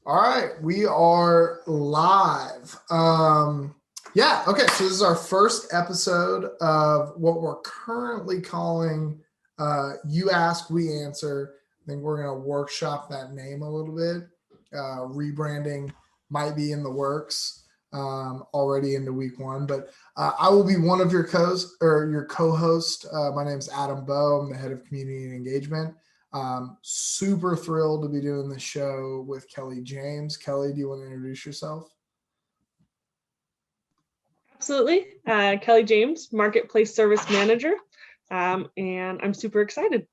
All right, we are live. Yeah, okay, so this is our first episode of what we're currently calling You Ask, We Answer. I think we're going to workshop that name a little bit. Rebranding might be in the works already into week one, but I will be one of your co-host. My name is Adam Bowe. I'm the head of community and engagement. Super thrilled to be doing the show with Kelly James. Kelly, do you want to introduce yourself? Absolutely. Kelly James, Marketplace Service Manager, and I'm super excited.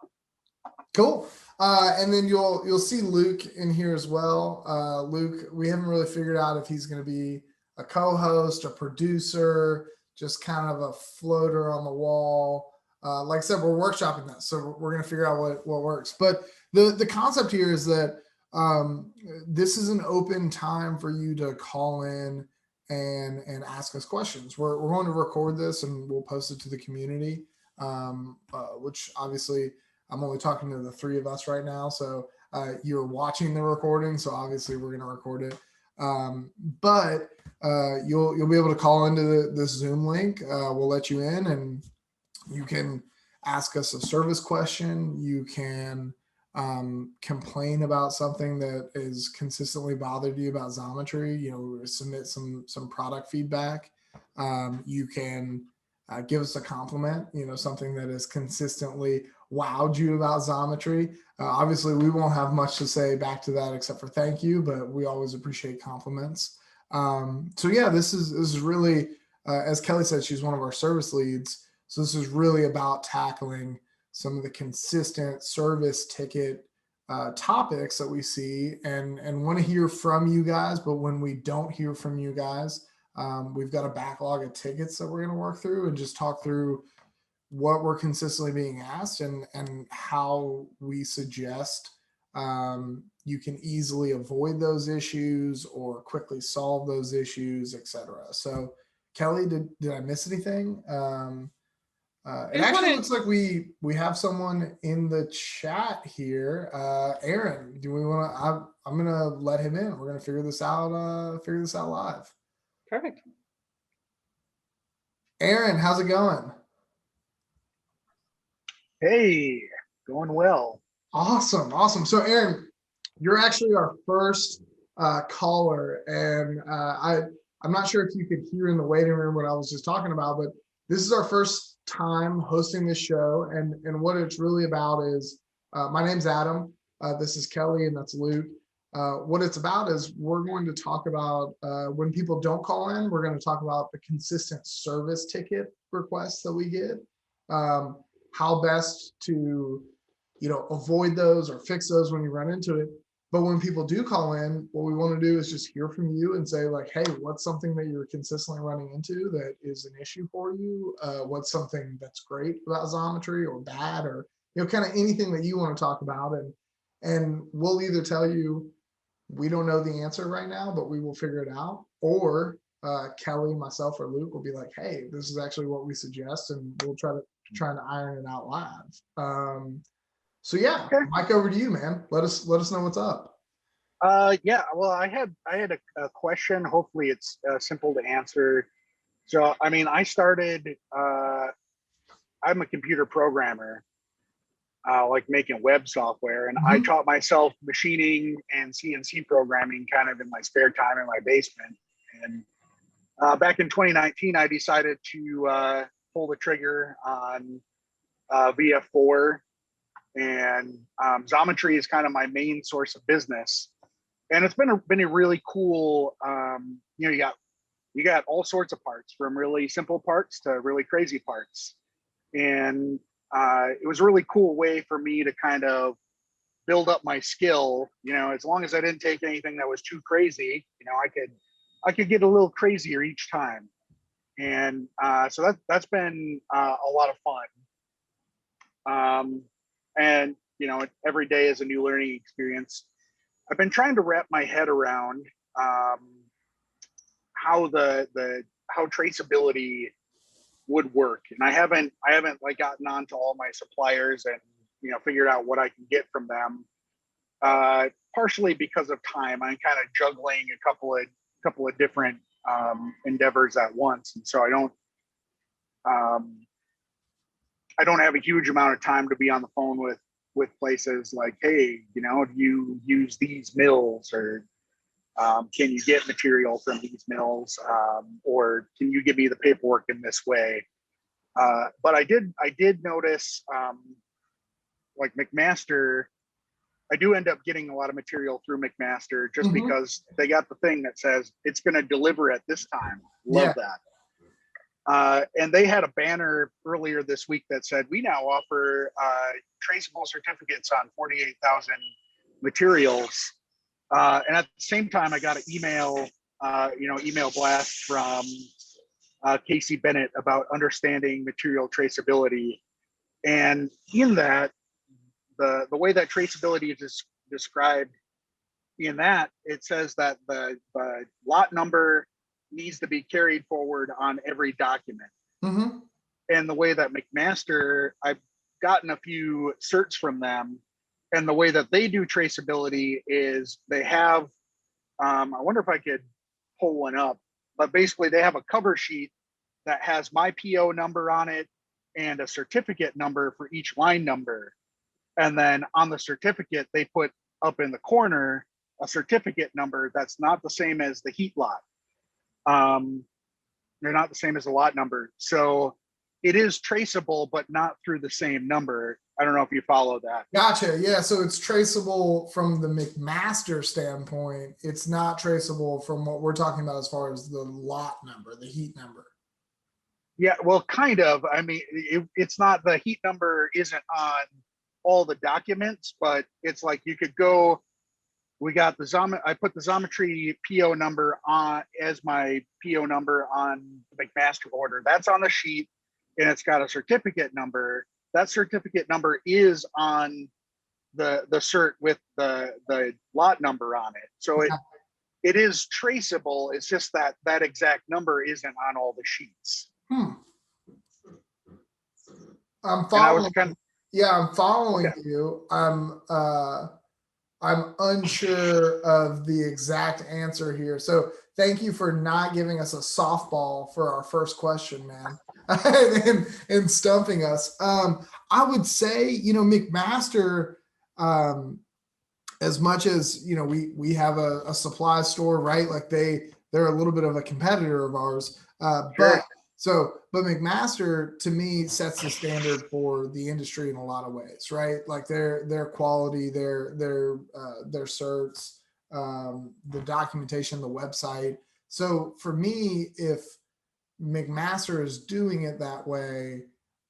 Cool. And then you'll see Luke in here as well. Luke, we haven't really figured out if he's going to be a co-host, a producer, just kind of a floater on the wall. Like I said, we're workshopping that, so we're going to figure out what works. But the concept here is that this is an open time for you to call in and ask us questions. We're going to record this and we'll post it to the community, which obviously I'm only talking to the three of us right now. So you're watching the recording, so obviously we're going to record it. But you'll be able to call into this Zoom link. We'll let you in and you can ask us a service question. You can complain about something that is consistently bothered you about Xometry. Submit some product feedback. You can give us a compliment. Something that has consistently wowed you about Xometry. Obviously, we won't have much to say back to that except for thank you, but we always appreciate compliments. So yeah, this is really, as Kelly said, she's one of our service leads. So this is really about tackling some of the consistent service ticket topics that we see and want to hear from you guys. But when we don't hear from you guys, we've got a backlog of tickets that we're going to work through and just talk through what we're consistently being asked and how we suggest you can easily avoid those issues or quickly solve those issues, etc. So Kelly, did I miss anything? It actually looks like we have someone in the chat here. Aaron, do we want to? I'm gonna let him in. We're gonna figure this out live. Perfect. Aaron, how's it going? Hey, going well. Awesome. So Aaron, you're actually our first caller, and I'm not sure if you could hear in the waiting room what I was just talking about, but this is our first time hosting this show, and what it's really about is my name's Adam, this is Kelly, and that's Luke. What it's about is we're going to talk about when people don't call in, we're going to talk about the consistent service ticket requests that we get, how best to avoid those or fix those when you run into it. But when people do call in, what we want to do is just hear from you and say like, hey, what's something that you're consistently running into that is an issue for you? What's something that's great about Xometry or bad, or kind of anything that you want to talk about. And we'll either tell you we don't know the answer right now, but we will figure it out. Or Kelly, myself, or Luke will be like, hey, this is actually what we suggest, and we'll try to iron it out live. So yeah, okay. Mike, over to you, man. Let us know what's up. Yeah, well, I had a question. Hopefully it's simple to answer. So, I mean, I started, I'm a computer programmer, like making web software, and I taught myself machining and CNC programming kind of in my spare time in my basement. And back in 2019, I decided to pull the trigger on VF4. And Xometry is kind of my main source of business, and it's been a really cool. You got all sorts of parts, from really simple parts to really crazy parts, and it was a really cool way for me to kind of build up my skill. As long as I didn't take anything that was too crazy, I could get a little crazier each time, and so that's been a lot of fun. And every day is a new learning experience. I've been trying to wrap my head around how how traceability would work, and I haven't like gotten onto all my suppliers and figured out what I can get from them. partially because of time. I'm kind of juggling a couple of different endeavors at once, and so I don't have a huge amount of time to be on the phone with places like, hey, you know, do you use these mills, or can you get material from these mills, or can you give me the paperwork in this way? But I did notice, like McMaster, I do end up getting a lot of material through McMaster just because they got the thing that says it's going to deliver at this time. Love that. And they had a banner earlier this week that said, we now offer traceable certificates on 48,000 materials. And at the same time, I got an email, email blast from Casey Bennett about understanding material traceability. And in that, the way that traceability is described in that, it says that the lot number needs to be carried forward on every document. And the way that McMaster, I've gotten a few certs from them, and the way that they do traceability is they have, I wonder if I could pull one up, but basically they have a cover sheet that has my PO number on it and a certificate number for each line number. And then on the certificate, they put up in the corner a certificate number that's not the same as the heat lot. They're not the same as the lot number. So it is traceable, but not through the same number. I don't know if you follow that. Gotcha. Yeah. So it's traceable from the McMaster standpoint. It's not traceable from what we're talking about as far as the lot number, the heat number. Yeah, well, kind of. I mean, it's not, the heat number isn't on all the documents, but it's like you could go, we got the I put the Xometry PO number on as my PO number on the McMaster order. That's on the sheet, and it's got a certificate number. That certificate number is on the cert with the lot number on it. So it is traceable. It's just that that exact number isn't on all the sheets. I'm following. I'm following Okay. you. I'm unsure of the exact answer here. So thank you for not giving us a softball for our first question, man, and stumping us. I would say, McMaster, as much as, we have a supply store, right? Like they're a little bit of a competitor of ours. Sure. But McMaster to me sets the standard for the industry in a lot of ways, right? Like their quality, their certs, the documentation, the website. So for me, if McMaster is doing it that way,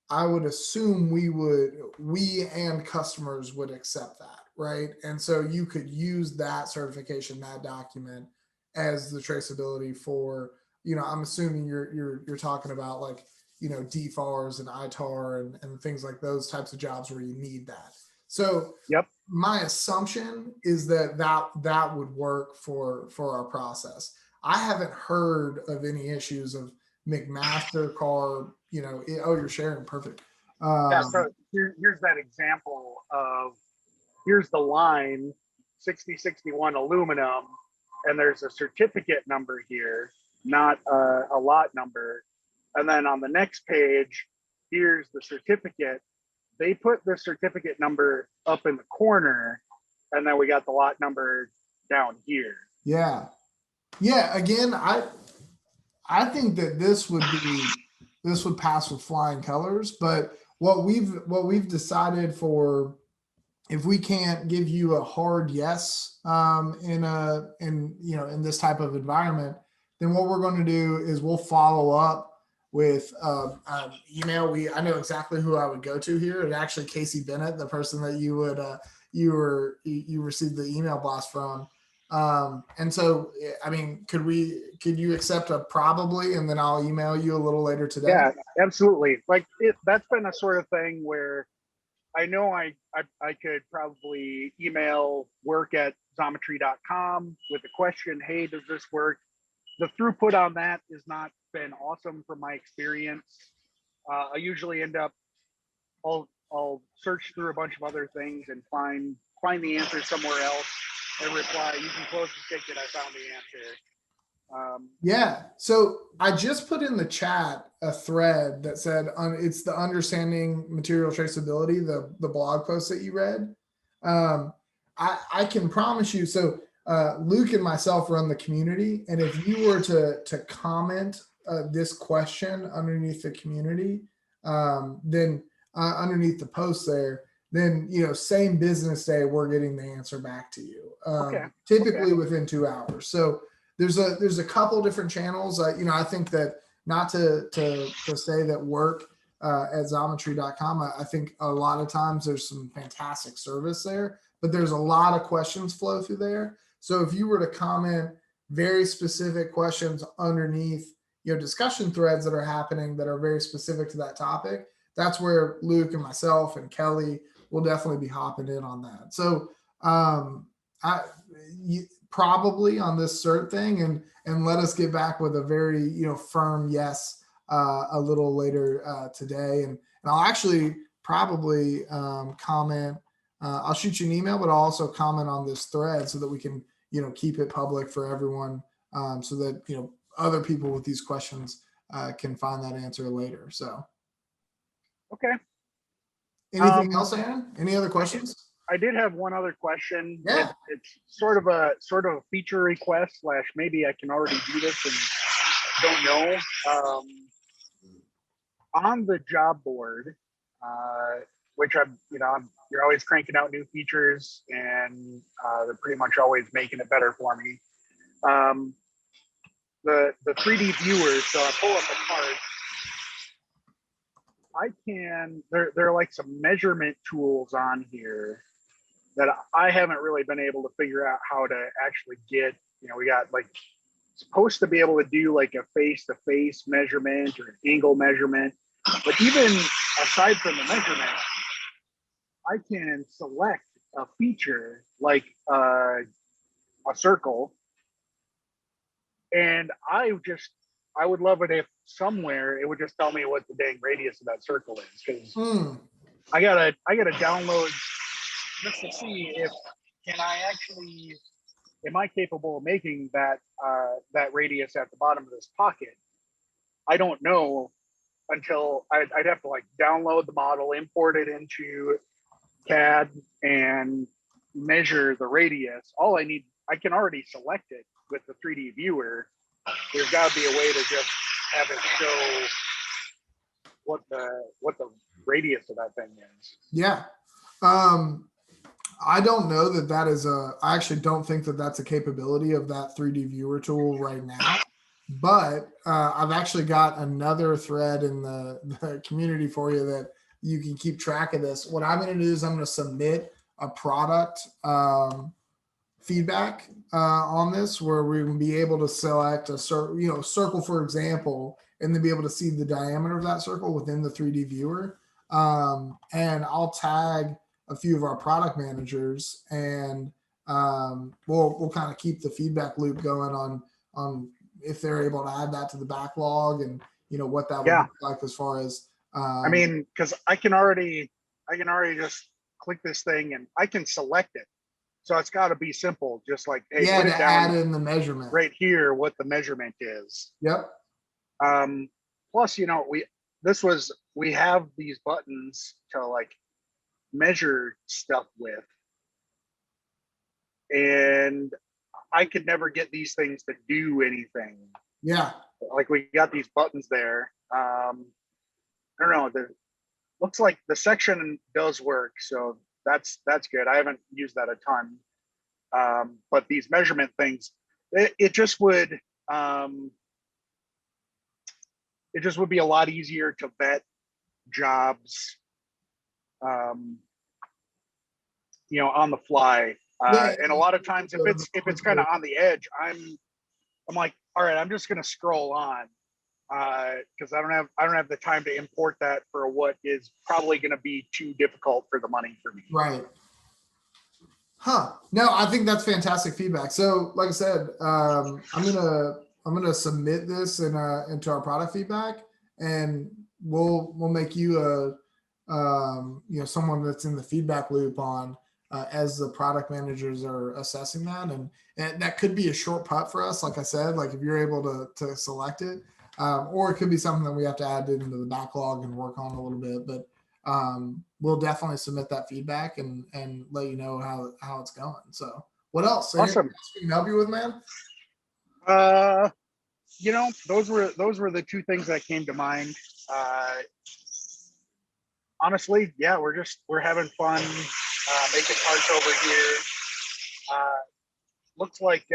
I would assume we and customers would accept that, right? And so you could use that certification, that document, as the traceability for, I'm assuming you're talking about like, DFARS and ITAR and things like those types of jobs where you need that. So yep. My assumption is that would work for our process. I haven't heard of any issues of McMaster car, you're sharing. Perfect. Yeah, so here's that example of, here's the line 6061 aluminum, and there's a certificate number here, not a lot number. And then on the next page, here's the certificate. They put the certificate number up in the corner, and then we got the lot number down here. Yeah. Again, I think that this would pass with flying colors, but what we've decided for, if we can't give you a hard yes in this type of environment, then what we're going to do is we'll follow up with email. I know exactly who I would go to here. It's actually Casey Bennett, the person that you received the email blast from. And so, I mean, could you accept a probably, and then I'll email you a little later today? Yeah, absolutely. Like that's been a sort of thing where I know I could probably email work@xometry.com with a question, hey, does this work? The throughput on that has not been awesome from my experience. I usually end up, I'll search through a bunch of other things and find the answer somewhere else. a reply, you can close the ticket, I found the answer. Yeah. So I just put in the chat a thread that said it's the understanding material traceability, the blog post that you read. I can promise you. So Luke and myself run the community, and if you were to comment this question underneath the community, then underneath the post there, then same business day we're getting the answer back to you. Typically within 2 hours. So there's a couple different channels. I think that not to say that work at Xometry.com. I think a lot of times there's some fantastic service there, but there's a lot of questions flow through there. So if you were to comment very specific questions underneath discussion threads that are happening that are very specific to that topic, that's where Luke and myself and Kelly will definitely be hopping in on that. So probably on this cert thing, and let us get back with a very firm yes a little later today, and I'll actually probably comment. I'll shoot you an email, but I'll also comment on this thread so that we can keep it public for everyone, so that other people with these questions can find that answer later. So okay. Anything else, Aaron? Any other questions? I did have one other question. Yeah. It's sort of a feature request / maybe I can already do this and don't know. On the job board, which you're always cranking out new features, and they're pretty much always making it better for me. The 3D viewer, so I pull up a part. There are like some measurement tools on here that I haven't really been able to figure out how to actually get. We got like supposed to be able to do like a face-to-face measurement or an angle measurement, but even aside from the measurement, I can select a feature like a circle, and I would love it if somewhere it would just tell me what the dang radius of that circle is, because I gotta download just to see am I capable of making that radius at the bottom of this pocket. I don't know until I'd have to like download the model, import it into CAD, and measure the radius. All I need, I can already select it with the 3D viewer. There's got to be a way to just have it show what the radius of that thing is. Yeah. I don't know that is I actually don't think that that's a capability of that 3D viewer tool right now, but I've actually got another thread in the community for you that you can keep track of this. What I'm going to do is I'm going to submit a product feedback on this, where we can be able to select a circle, for example, and then be able to see the diameter of that circle within the 3D viewer. And I'll tag a few of our product managers, and we'll kind of keep the feedback loop going on if they're able to add that to the backlog, and what that would look like as far as I mean, because I can already just click this thing and I can select it. So it's got to be simple, just like, hey, put it down, add in the measurement right here, what the measurement is. Yep. Plus, we have these buttons to like measure stuff with, and I could never get these things to do anything. Yeah. Like we got these buttons there. I don't know. Looks like the section does work, so that's good. I haven't used that a ton, but these measurement things, it just would be a lot easier to vet jobs, on the fly. And a lot of times, if it's kind of on the edge, I'm like, all right, I'm just gonna scroll on, because I don't have the time to import that for what is probably going to be too difficult for the money for me. Right. Huh. No, I think that's fantastic feedback. So, like I said, I'm gonna submit this into our product feedback, and we'll make you someone that's in the feedback loop on as the product managers are assessing that. And that could be a short putt for us. Like I said, like if you're able to select it, or it could be something that we have to add into the backlog and work on a little bit, but we'll definitely submit that feedback and let you know how it's going. So what else? Awesome. Anything else we can help you with, man? You know, those were the two things that came to mind. Honestly, yeah, we're having fun making parts over here. Looks like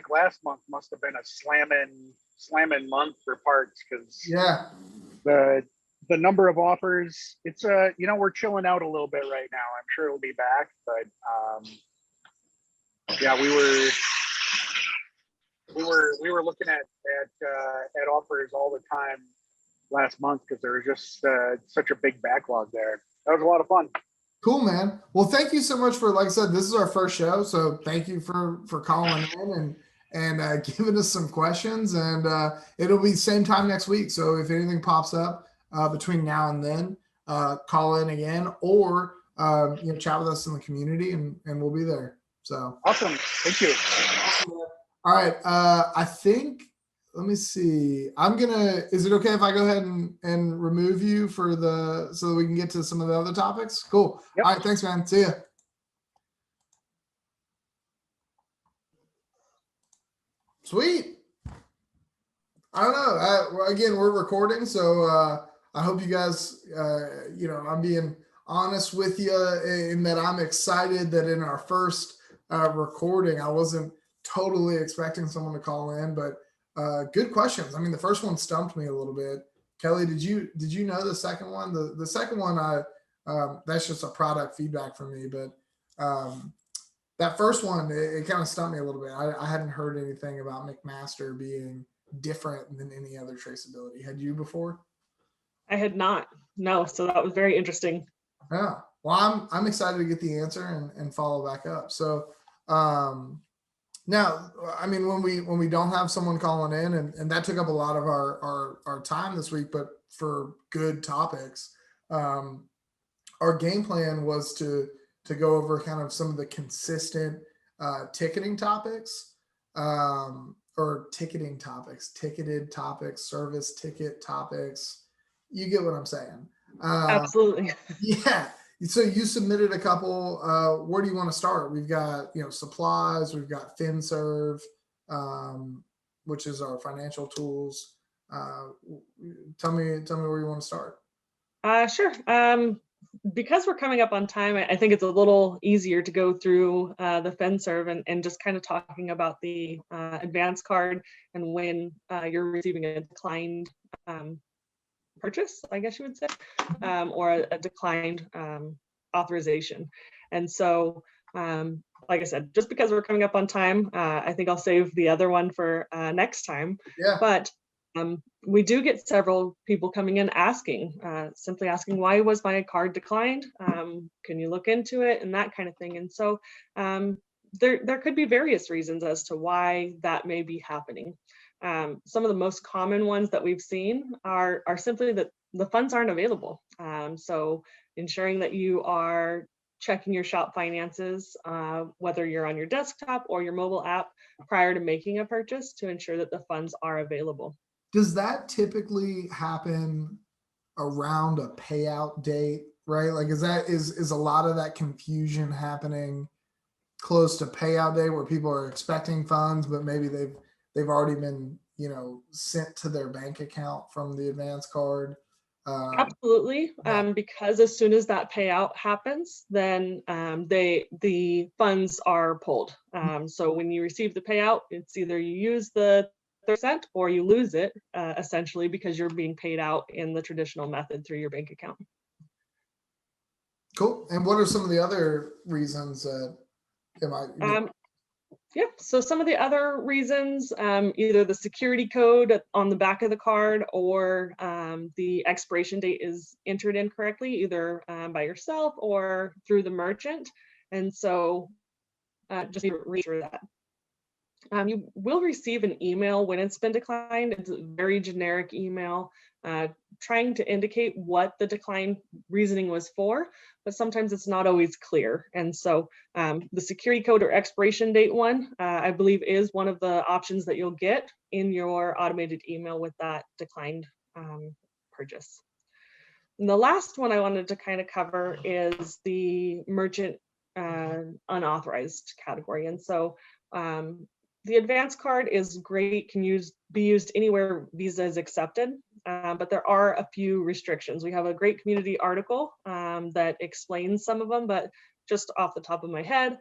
last month must have been a slamming month for parts, because Yeah. the number of offers, it's you know, we're chilling out a little bit right now. I'm sure it'll be back, but yeah, we were looking at offers all the time last month, because there was just such a big backlog there. That was a lot of fun. Cool, man. Well, thank you so much for, like I said, this is our first show, so thank you for calling in and giving us some questions. And it'll be same time next week. So if anything pops up between now and then, call in again, or chat with us in the community, and we'll be there. So awesome. Thank you. Awesome, man. All right. I think. Let me see. Is it okay if I go ahead and remove you so that we can get to some of the other topics? Cool. Yep. All right. Thanks, man. See ya. Sweet. I don't know. Again, we're recording, so I hope you guys, I'm being honest with you in that I'm excited that in our first recording, I wasn't totally expecting someone to call in, but good questions. I mean, the first one stumped me a little bit. Kelly, did you know the second one? The second one, that's just a product feedback from me, but that first one, it kind of stumped me a little bit. I hadn't heard anything about McMaster being different than any other traceability. Had you before? I had not. No, so that was very interesting. Yeah. Well, I'm excited to get the answer and follow back up. So now, I mean, when we don't have someone calling in, and that took up a lot of our time this week, but for good topics, our game plan was to go over kind of some of the consistent ticketing topics, or ticketed topics, service ticket topics. You get what I'm saying? Absolutely. Yeah. So you submitted a couple. Where do you want to start? We've got, supplies. We've got FinServe, which is our financial tools. Tell me where you want to start. Sure. Because we're coming up on time, I think it's a little easier to go through the FinServe and just kind of talking about the advance card and when you're receiving a declined purchase, I guess you would say, or a declined authorization. And so, like I said, just because we're coming up on time, I think I'll save the other one for next time. Yeah. But we do get several people coming in simply asking, why was my card declined? Can you look into it? And that kind of thing. And so there could be various reasons as to why that may be happening. Some of the most common ones that we've seen are simply that the funds aren't available. So ensuring that you are checking your shop finances, whether you're on your desktop or your mobile app, prior to making a purchase, to ensure that the funds are available. Does that typically happen around a payout date, right? Like, is a lot of that confusion happening close to payout day, where people are expecting funds, but maybe they've already been, sent to their bank account from the advance card? Absolutely. Yeah. Because as soon as that payout happens, then the funds are pulled. So when you receive the payout, it's either you use the % or you lose it, essentially, because you're being paid out in the traditional method through your bank account. Cool. And what are some of the other reasons that it might? Yeah, so some of the other reasons, either the security code on the back of the card or the expiration date is entered incorrectly, either by yourself or through the merchant. And so just read through that. You will receive an email when it's been declined. It's a very generic email trying to indicate what the decline reasoning was for, but sometimes it's not always clear. And so the security code or expiration date one, I believe, is one of the options that you'll get in your automated email with that declined purchase. And the last one I wanted to kind of cover is the merchant unauthorized category. And so the advanced card is great, can be used anywhere Visa is accepted, but there are a few restrictions. We have a great community article that explains some of them, but just off the top of my head,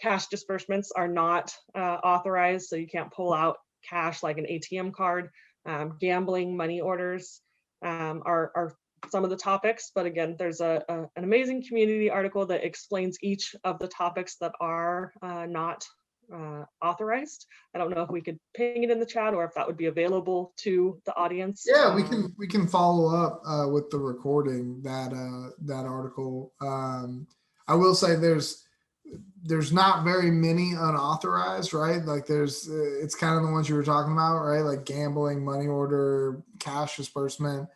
cash disbursements are not authorized, so you can't pull out cash like an ATM card. Gambling, money orders are some of the topics, but again, there's an amazing community article that explains each of the topics that are not authorized. I don't know if we could ping it in the chat or if that would be available to the audience. Yeah, we can follow up with the recording that article. I will say there's not very many unauthorized, right? Like it's kind of the ones you were talking about, right? Like gambling, money order, cash disbursement,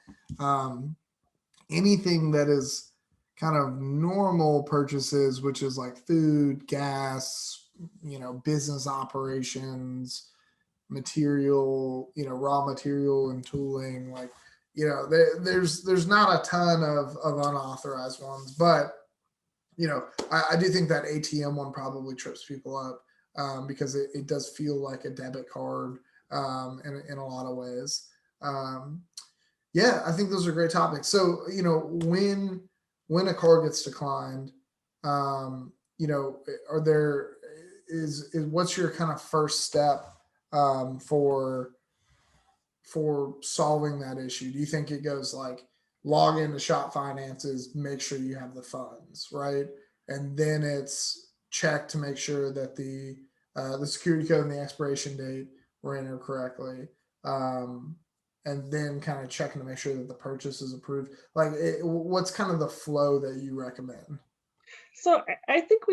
anything that is kind of normal purchases, which is like food, gas, business operations, material, raw material and tooling, like, there's not a ton of unauthorized ones, but I do think that ATM one probably trips people up because it does feel like a debit card in a lot of ways. Yeah, I think those are great topics. So, when a card gets declined, what's your kind of first step for solving that issue? Do you think it goes like log into Shop Finances, make sure you have the funds, right? And then it's check to make sure that the security code and the expiration date were entered correctly. And then kind of checking to make sure that the purchase is approved. Like, what's kind of the flow that you recommend? So I think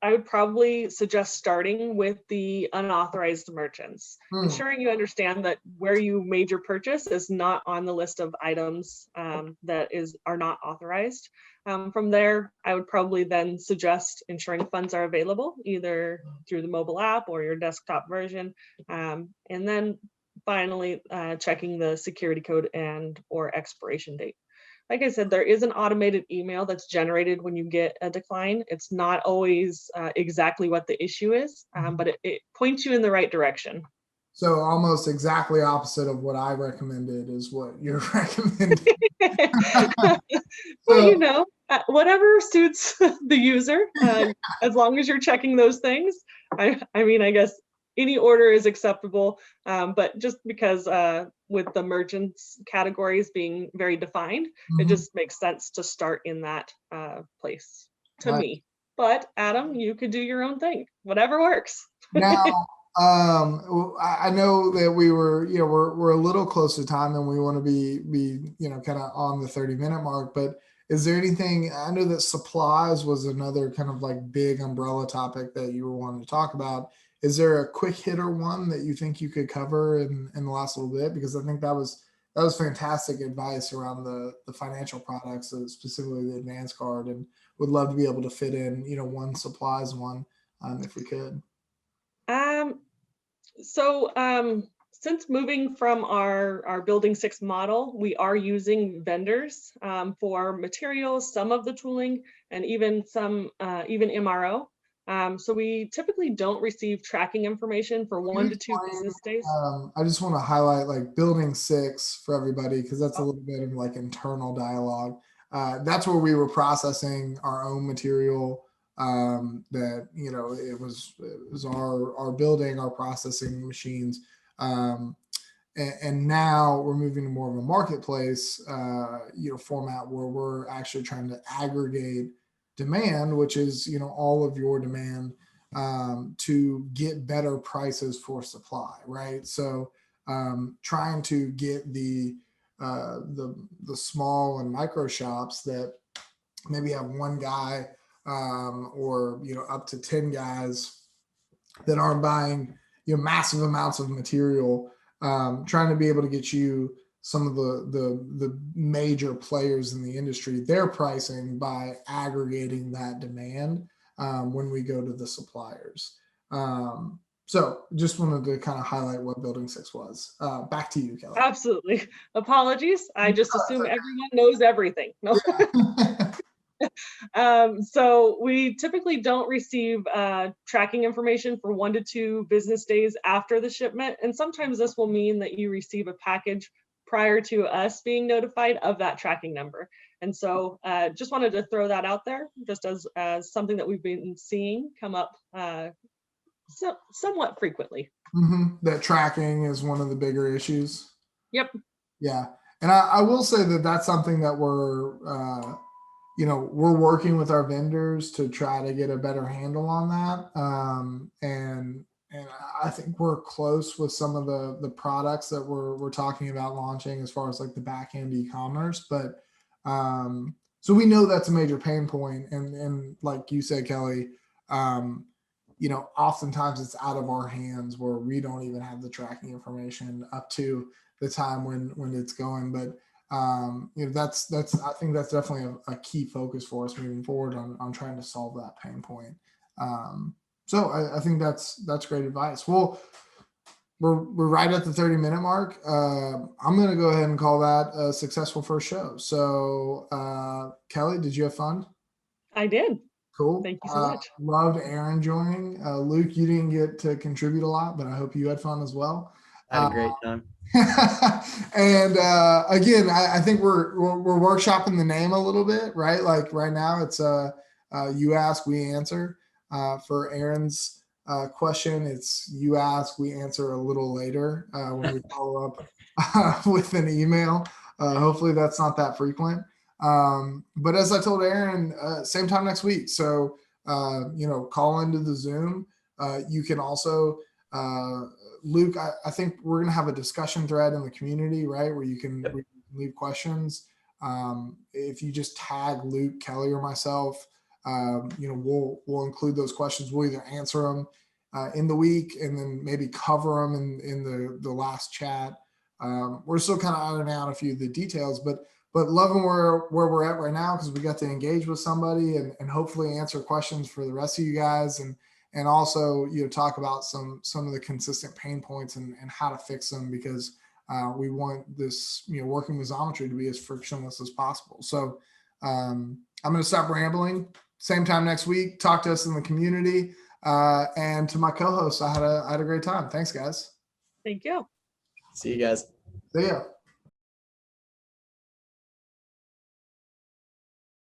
I would probably suggest starting with the unauthorized merchants, ensuring you understand that where you made your purchase is not on the list of items that are not authorized. From there, I would probably then suggest ensuring funds are available either through the mobile app or your desktop version, and then finally checking the security code and or expiration date. Like I said, there is an automated email that's generated when you get a decline. It's not always exactly what the issue is, but it points you in the right direction. So almost exactly opposite of what I recommended is what you're recommending. Well, whatever suits the user, as long as you're checking those things. I mean, I guess any order is acceptable, but just because with the merchants categories being very defined, it just makes sense to start in that place to me. But Adam, you could do your own thing, whatever works. Now, I know that we're a little close to time and we want to be kind of on the 30-minute mark, but is there anything, I know that supplies was another kind of like big umbrella topic that you were wanting to talk about. Is there a quick hitter one that you think you could cover in the last little bit? Because I think that was fantastic advice around the financial products, specifically the advanced card, and would love to be able to fit in, one supplies one if we could. Since moving from our Building 6 model, we are using vendors for materials, some of the tooling, and even MRO. So we typically don't receive tracking information for 1 to 2 business days. I just want to highlight like Building 6 for everybody, because that's a little bit of like internal dialogue. That's where we were processing our own material. That it was our building, our processing machines, and now we're moving to more of a marketplace format where we're actually trying to aggregate demand, which is all of your demand, to get better prices for supply, right? So trying to get the small and micro shops that maybe have one guy or up to 10 guys that aren't buying massive amounts of material, trying to be able to get you some of the major players in the industry, their pricing by aggregating that demand when we go to the suppliers. So just wanted to kind of highlight what Building 6 was. Back to you, Kelly. Absolutely. Apologies. I just assume everyone knows everything. No. So we typically don't receive tracking information for 1 to 2 business days after the shipment. And sometimes this will mean that you receive a package prior to us being notified of that tracking number. And so just wanted to throw that out there just as something that we've been seeing come up somewhat frequently. That tracking is one of the bigger issues. Yep. Yeah. And I will say that that's something that we're working with our vendors to try to get a better handle on that. And I think we're close with some of the products that we're talking about launching as far as like the back end e-commerce. But so we know that's a major pain point. And like you said, Kelly, oftentimes it's out of our hands where we don't even have the tracking information up to the time when it's going. But that's I think that's definitely a key focus for us moving forward on trying to solve that pain point. So I think that's great advice. Well, we're right at the 30-minute mark. I'm going to go ahead and call that a successful first show. So Kelly, did you have fun? I did. Cool. Thank you so much. Loved Aaron joining. Luke, you didn't get to contribute a lot, but I hope you had fun as well. I had a great time. And again, I think we're workshopping the name a little bit, right? Like right now it's you ask, we answer. For Aaron's question, it's you ask, we answer a little later when we follow up with an email. Hopefully that's not that frequent. But as I told Aaron, same time next week. So, call into the Zoom. You can also, Luke, I think we're going to have a discussion thread in the community, right? Where you can leave questions. If you just tag Luke, Kelly, or myself, we'll include those questions. We'll either answer them in the week and then maybe cover them in the last chat. We're still kind of ironing out a few of the details, but loving where we're at right now, because we got to engage with somebody and hopefully answer questions for the rest of you guys, and also talk about some of the consistent pain points and how to fix them, because we want this working with Xometry to be as frictionless as possible. So I'm going to stop rambling. Same time next week. Talk to us in the community, and to my co-hosts, I had a great time. Thanks, guys. Thank you. See you guys. See ya.